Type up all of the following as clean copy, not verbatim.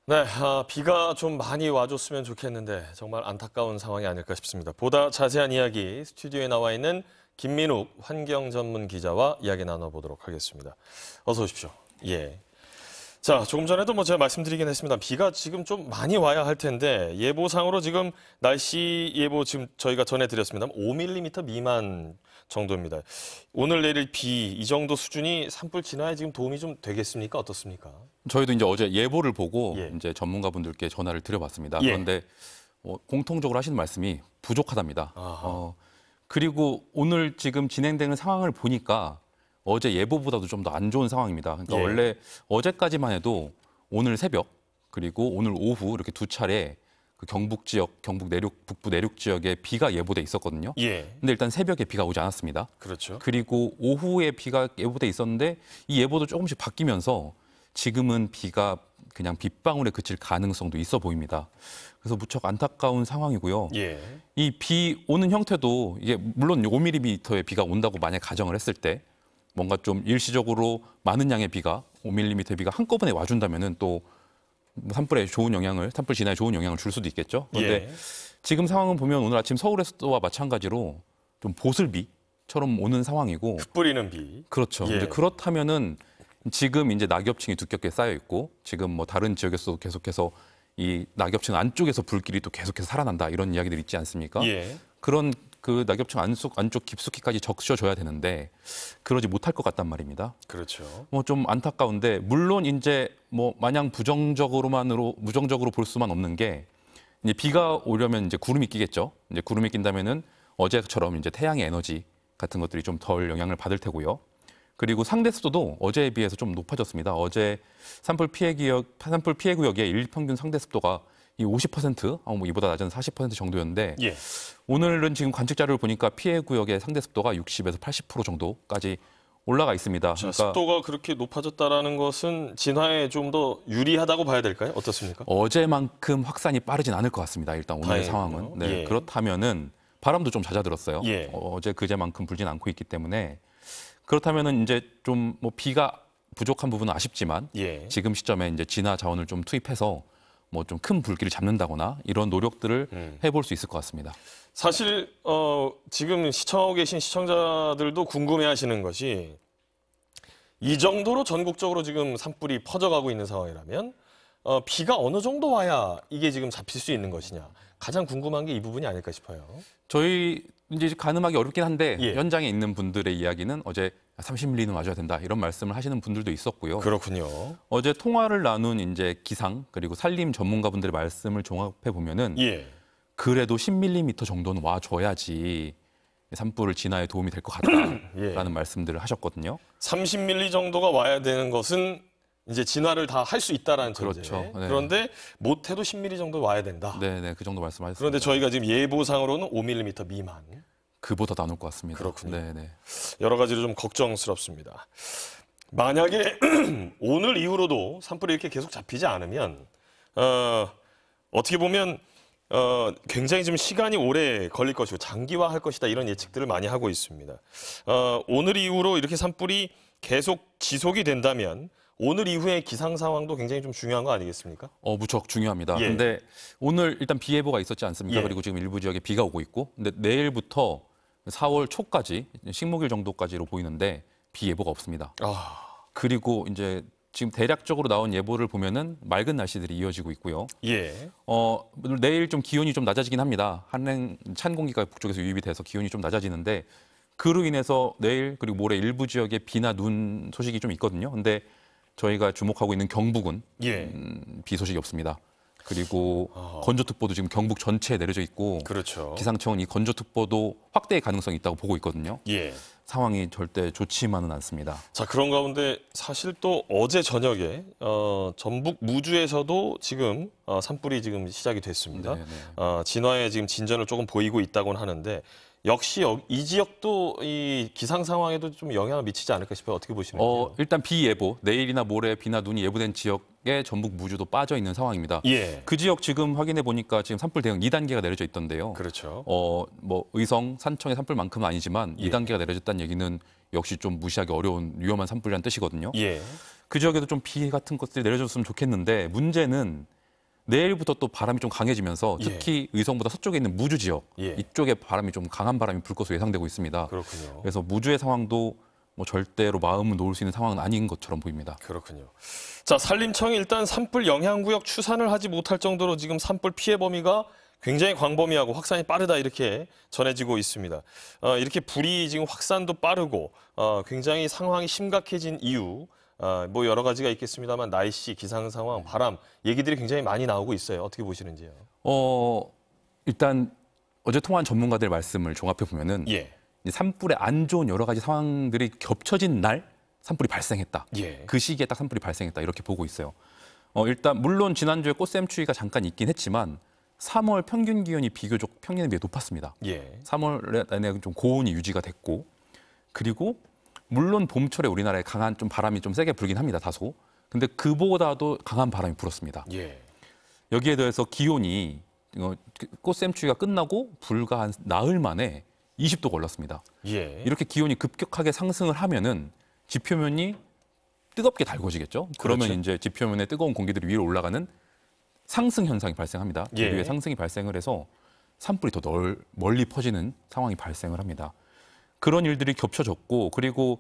네, 비가 좀 많이 와줬으면 좋겠는데 정말 안타까운 상황이 아닐까 싶습니다. 보다 자세한 이야기 스튜디오에 나와 있는 김민욱 환경 전문 기자와 이야기 나눠보도록 하겠습니다. 어서 오십시오. 예. 자, 조금 전에도 제가 말씀드리긴 했습니다. 비가 지금 좀 많이 와야 할 텐데 예보상으로 지금 날씨 예보 지금 저희가 전해드렸습니다. 5mm 미만 정도입니다. 오늘 내릴 비 이 정도 수준이 산불 진화에 지금 도움이 좀 되겠습니까? 어떻습니까? 저희도 이제 어제 예보를 보고 예. 이제 전문가분들께 전화를 드려봤습니다. 예. 그런데 공통적으로 하시는 말씀이 부족하답니다. 그리고 오늘 지금 진행되는 상황을 보니까 어제 예보보다도 좀 더 안 좋은 상황입니다. 그러니까 예. 원래 어제까지만 해도 오늘 새벽 그리고 오늘 오후 이렇게 두 차례 그 경북 지역, 경북 내륙, 북부 내륙 지역에 비가 예보돼 있었거든요. 예. 근데 일단 새벽에 비가 오지 않았습니다. 그렇죠. 그리고 오후에 비가 예보돼 있었는데 이 예보도 조금씩 바뀌면서 지금은 비가 그냥 빗방울에 그칠 가능성도 있어 보입니다. 그래서 무척 안타까운 상황이고요. 예. 이 비 오는 형태도 이게 물론 5mm의 비가 온다고 만약 가정을 했을 때 뭔가 좀 일시적으로 많은 양의 비가 5mm의 비가 한꺼번에 와준다면은 또 산불에 좋은 영향을, 산불 진화에 좋은 영향을 줄 수도 있겠죠. 그런데 예. 지금 상황은 보면 오늘 아침 서울에서와 마찬가지로 좀 보슬비처럼 오는 상황이고. 뿌리는 비. 그렇죠. 예. 이제 그렇다면은 지금 이제 낙엽층이 두껍게 쌓여 있고 지금 뭐 다른 지역에서도 계속해서 이 낙엽층 안쪽에서 불길이 또 계속해서 살아난다 이런 이야기들이 있지 않습니까? 예. 그런 그 낙엽층 안쪽 깊숙이까지 적셔줘야 되는데 그러지 못할 것 같단 말입니다. 그렇죠. 뭐 좀 안타까운데 물론 이제 뭐 마냥 무정적으로 볼 수만 없는 게 이제 비가 오려면 이제 구름이 끼겠죠. 이제 구름이 낀다면은 어제처럼 이제 태양의 에너지 같은 것들이 좀 덜 영향을 받을 테고요. 그리고 상대 습도도 어제에 비해서 좀 높아졌습니다. 어제 산불 피해 구역의 일평균 상대 습도가 이 50%, 뭐 이보다 낮은 40% 정도였는데 예. 오늘은 지금 관측 자료를 보니까 피해 구역의 상대 습도가 60에서 80% 정도까지 올라가 있습니다. 자, 습도가 그렇게 높아졌다라는 것은 진화에 좀 더 유리하다고 봐야 될까요? 어떻습니까? 어제만큼 확산이 빠르진 않을 것 같습니다. 일단 오늘의 다행이군요. 상황은. 네, 예. 그렇다면은 바람도 좀 잦아들었어요. 예. 어제 그제만큼 불진 않고 있기 때문에 그렇다면은 이제 좀 뭐 비가 부족한 부분은 아쉽지만 예. 지금 시점에 이제 진화 자원을 좀 투입해서 뭐 좀 큰 불길을 잡는다거나 이런 노력들을 해볼 수 있을 것 같습니다. 사실 지금 시청하고 계신 시청자들도 궁금해하시는 것이 이 정도로 전국적으로 지금 산불이 퍼져가고 있는 상황이라면 비가 어느 정도 와야 이게 지금 잡힐 수 있는 것이냐. 가장 궁금한 게 이 부분이 아닐까 싶어요. 저희 이제 가늠하기 어렵긴 한데 예. 현장에 있는 분들의 이야기는 어제 30mm는 와줘야 된다 이런 말씀을 하시는 분들도 있었고요. 그렇군요. 어제 통화를 나눈 이제 기상 그리고 산림 전문가분들의 말씀을 종합해 보면은 예. 그래도 10mm 정도는 와줘야지 산불 진화에 도움이 될 것 같다라는 예. 말씀들을 하셨거든요. 30mm 정도가 와야 되는 것은 이제 진화를 다 할 수 있다라는 전제. 그렇죠. 네. 그런데 못해도 10mm 정도 와야 된다. 네, 그 정도 말씀하셨습니다. 그런데 저희가 지금 예보상으로는 5mm 미만. 그보다 나눌 것 같습니다. 그렇군요. 네. 여러 가지로 좀 걱정스럽습니다. 만약에 오늘 이후로도 산불이 이렇게 계속 잡히지 않으면 어떻게 보면 굉장히 좀 시간이 오래 걸릴 것이고 장기화할 것이다 이런 예측들을 많이 하고 있습니다. 오늘 이후로 이렇게 산불이 계속 지속이 된다면 오늘 이후의 기상 상황도 굉장히 좀 중요한 거 아니겠습니까? 무척 중요합니다. 예. 근데 오늘 일단 비 예보가 있었지 않습니까? 예. 그리고 지금 일부 지역에 비가 오고 있고, 근데 내일부터 4월 초까지 식목일 정도까지로 보이는데 비 예보가 없습니다. 그리고 이제 지금 대략적으로 나온 예보를 보면은 맑은 날씨들이 이어지고 있고요. 예. 내일 좀 기온이 좀 낮아지긴 합니다. 찬 공기가 북쪽에서 유입이 돼서 기온이 좀 낮아지는데 그로 인해서 내일 그리고 모레 일부 지역에 비나 눈 소식이 좀 있거든요. 근데 저희가 주목하고 있는 경북은 예. 비 소식이 없습니다. 그리고 건조특보도 지금 경북 전체에 내려져 있고 그렇죠. 기상청은 이 건조특보도 확대의 가능성이 있다고 보고 있거든요. 예. 상황이 절대 좋지만은 않습니다. 자, 그런 가운데 사실 또 어제 저녁에 전북 무주에서도 지금 산불이 지금 시작이 됐습니다. 진화에 지금 진전을 조금 보이고 있다고는 하는데 역시 이 지역도 이 기상 상황에도 좀 영향을 미치지 않을까 싶어요. 어떻게 보시나요? 일단 비 예보, 내일이나 모레 비나 눈이 예보된 지역에 전북 무주도 빠져 있는 상황입니다. 예. 그 지역 지금 확인해 보니까 지금 산불 대응 2단계가 내려져 있던데요. 그렇죠. 뭐 의성, 산청의 산불만큼은 아니지만 예. 2단계가 내려졌다는 얘기는 역시 좀 무시하기 어려운 위험한 산불이라는 뜻이거든요. 예. 그 지역에도 좀 비 같은 것들이 내려졌으면 좋겠는데 문제는 내일부터 또 바람이 좀 강해지면서 특히 의성보다 서쪽에 있는 무주 지역 이쪽에 바람이 좀 강한 바람이 불 것으로 예상되고 있습니다. 그렇군요. 그래서 무주의 상황도 뭐 절대로 마음을 놓을 수 있는 상황은 아닌 것처럼 보입니다. 그렇군요. 자, 산림청이 일단 산불 영향구역 추산을 하지 못할 정도로 지금 산불 피해 범위가 굉장히 광범위하고 확산이 빠르다 이렇게 전해지고 있습니다. 이렇게 불이 지금 확산도 빠르고 굉장히 상황이 심각해진 이유 뭐 여러 가지가 있겠습니다만 날씨, 기상 상황, 바람 얘기들이 굉장히 많이 나오고 있어요. 어떻게 보시는지요? 일단 어제 통화한 전문가들 말씀을 종합해 보면은 산불에 안 좋은 여러 가지 상황들이 겹쳐진 날 산불이 발생했다. 그 시기에 딱 산불이 발생했다 이렇게 보고 있어요. 일단 물론 지난주에 꽃샘추위가 잠깐 있긴 했지만 3월 평균 기온이 비교적 평년에 비해 높았습니다. 3월 내내 좀 고온이 유지가 됐고 그리고 물론 봄철에 우리나라에 강한 좀 바람이 좀 세게 불긴 합니다. 다소. 근데 그보다도 강한 바람이 불었습니다. 여기에 더해서 기온이 꽃샘추위가 끝나고 불과 한 나흘 만에 20도가 올랐습니다. 이렇게 기온이 급격하게 상승을 하면은 지표면이 뜨겁게 달궈지겠죠. 그러면 이제 지표면에 뜨거운 공기들이 위로 올라가는 상승 현상이 발생합니다. 기류의 상승이 발생을 해서 산불이 더 멀리 퍼지는 상황이 발생을 합니다. 그런 일들이 겹쳐졌고 그리고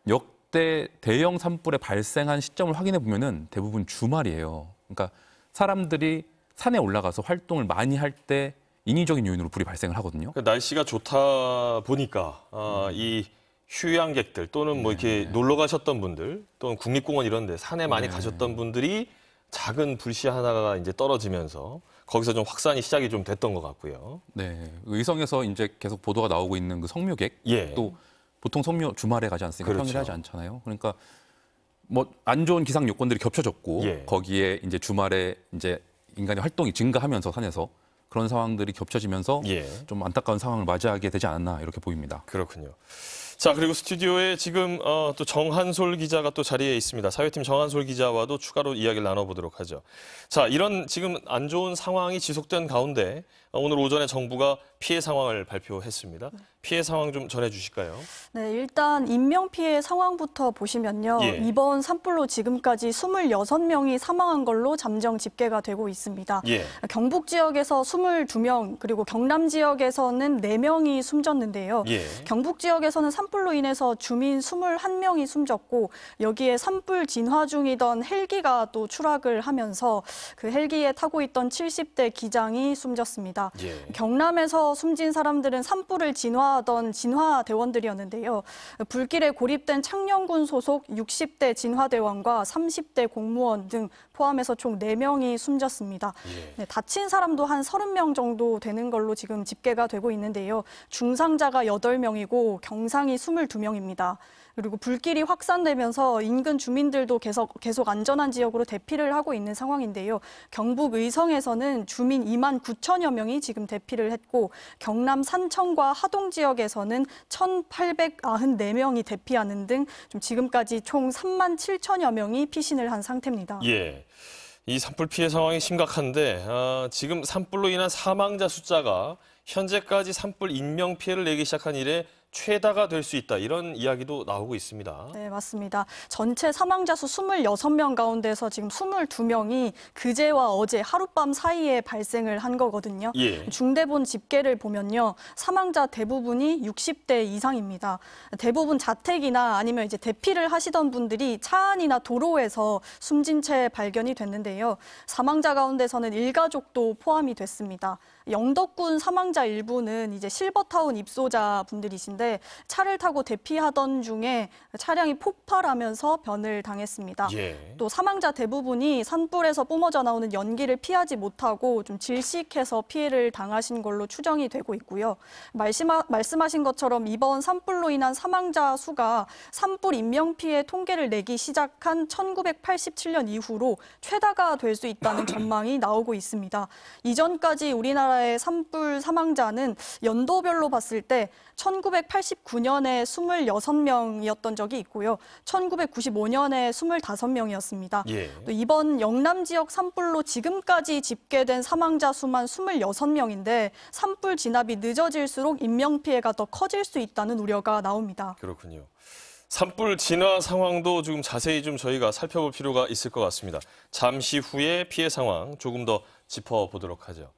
역대 대형 산불의 발생한 시점을 확인해 보면은 대부분 주말이에요. 그러니까 사람들이 산에 올라가서 활동을 많이 할 때 인위적인 요인으로 불이 발생을 하거든요. 날씨가 좋다 보니까 이 휴양객들 또는 뭐 이렇게 놀러 가셨던 분들 또는 국립공원 이런 데 산에 많이 가셨던 분들이 작은 불씨 하나가 이제 떨어지면서 거기서 좀 확산이 시작이 좀 됐던 것 같고요. 의성에서 이제 계속 보도가 나오고 있는 그 성묘객 또 보통 성묘 주말에 가지 않습니까? 평일에 하지 않잖아요. 그러니까 뭐 안 좋은 기상 요건들이 겹쳐졌고 거기에 이제 주말에 이제 인간의 활동이 증가하면서 산에서 그런 상황들이 겹쳐지면서 좀 안타까운 상황을 맞이하게 되지 않았나 이렇게 보입니다. 그렇군요. 자, 그리고 스튜디오에 지금 또 정한솔 기자가 또 자리에 있습니다. 사회팀 정한솔 기자와도 추가로 이야기를 나눠보도록 하죠. 자, 이런 지금 안 좋은 상황이 지속된 가운데 오늘 오전에 정부가 피해 상황을 발표했습니다. 피해 상황 좀 전해주실까요? 네, 일단 인명피해 상황부터 보시면요. 이번 산불로 지금까지 26명이 사망한 걸로 잠정 집계가 되고 있습니다. 경북 지역에서 22명, 그리고 경남 지역에서는 4명이 숨졌는데요. 경북 지역에서는 산불로 인해서 주민 21명이 숨졌고 여기에 산불 진화 중이던 헬기가 또 추락을 하면서 그 헬기에 타고 있던 70대 기장이 숨졌습니다. 경남에서 숨진 사람들은 산불을 진화하던 진화대원들이었는데요. 불길에 고립된 창녕군 소속 60대 진화대원과 30대 공무원 등 포함해서 총 4명이 숨졌습니다. 다친 사람도 한 30명 정도 되는 걸로 지금 집계가 되고 있는데요. 중상자가 8명이고 경상이 22명입니다. 그리고 불길이 확산되면서 인근 주민들도 계속 안전한 지역으로 대피를 하고 있는 상황인데요. 경북 의성에서는 주민 2만 9천여 명이 지금 대피를 했고 경남 산청과 하동 지역에서는 1,894명이 대피하는 등 좀 지금까지 총 3만 7천여 명이 피신을 한 상태입니다. 이 산불 피해 상황이 심각한데 지금 산불로 인한 사망자 숫자가 현재까지 산불 인명 피해를 내기 시작한 이래 최다가 될 수 있다. 이런 이야기도 나오고 있습니다. 네, 맞습니다. 전체 사망자 수 26명 가운데서 지금 22명이 그제와 어제 하룻밤 사이에 발생을 한 거거든요. 중대본 집계를 보면요. 사망자 대부분이 60대 이상입니다. 대부분 자택이나 아니면 이제 대피를 하시던 분들이 차 안이나 도로에서 숨진 채 발견이 됐는데요. 사망자 가운데서는 일가족도 포함이 됐습니다. 영덕군 사망자 일부는 이제 실버타운 입소자 분들이신데 차를 타고 대피하던 중에 차량이 폭발하면서 변을 당했습니다. 또 사망자 대부분이 산불에서 뿜어져 나오는 연기를 피하지 못하고 좀 질식해서 피해를 당하신 걸로 추정이 되고 있고요. 말씀하신 것처럼 이번 산불로 인한 사망자 수가 산불 인명피해 통계를 내기 시작한 1987년 이후로 최다가 될 수 있다는 전망이 나오고 있습니다. 이전까지 우리나라의 산불 사망자는 연도별로 봤을 때 1989년에 26명이었던 적이 있고요. 1995년에 25명이었습니다. 또 이번 영남 지역 산불로 지금까지 집계된 사망자 수만 26명인데 산불 진압이 늦어질수록 인명피해가 더 커질 수 있다는 우려가 나옵니다. 그렇군요. 산불 진화 상황도 좀 자세히 좀 저희가 살펴볼 필요가 있을 것 같습니다. 잠시 후에 피해 상황 조금 더 짚어보도록 하죠.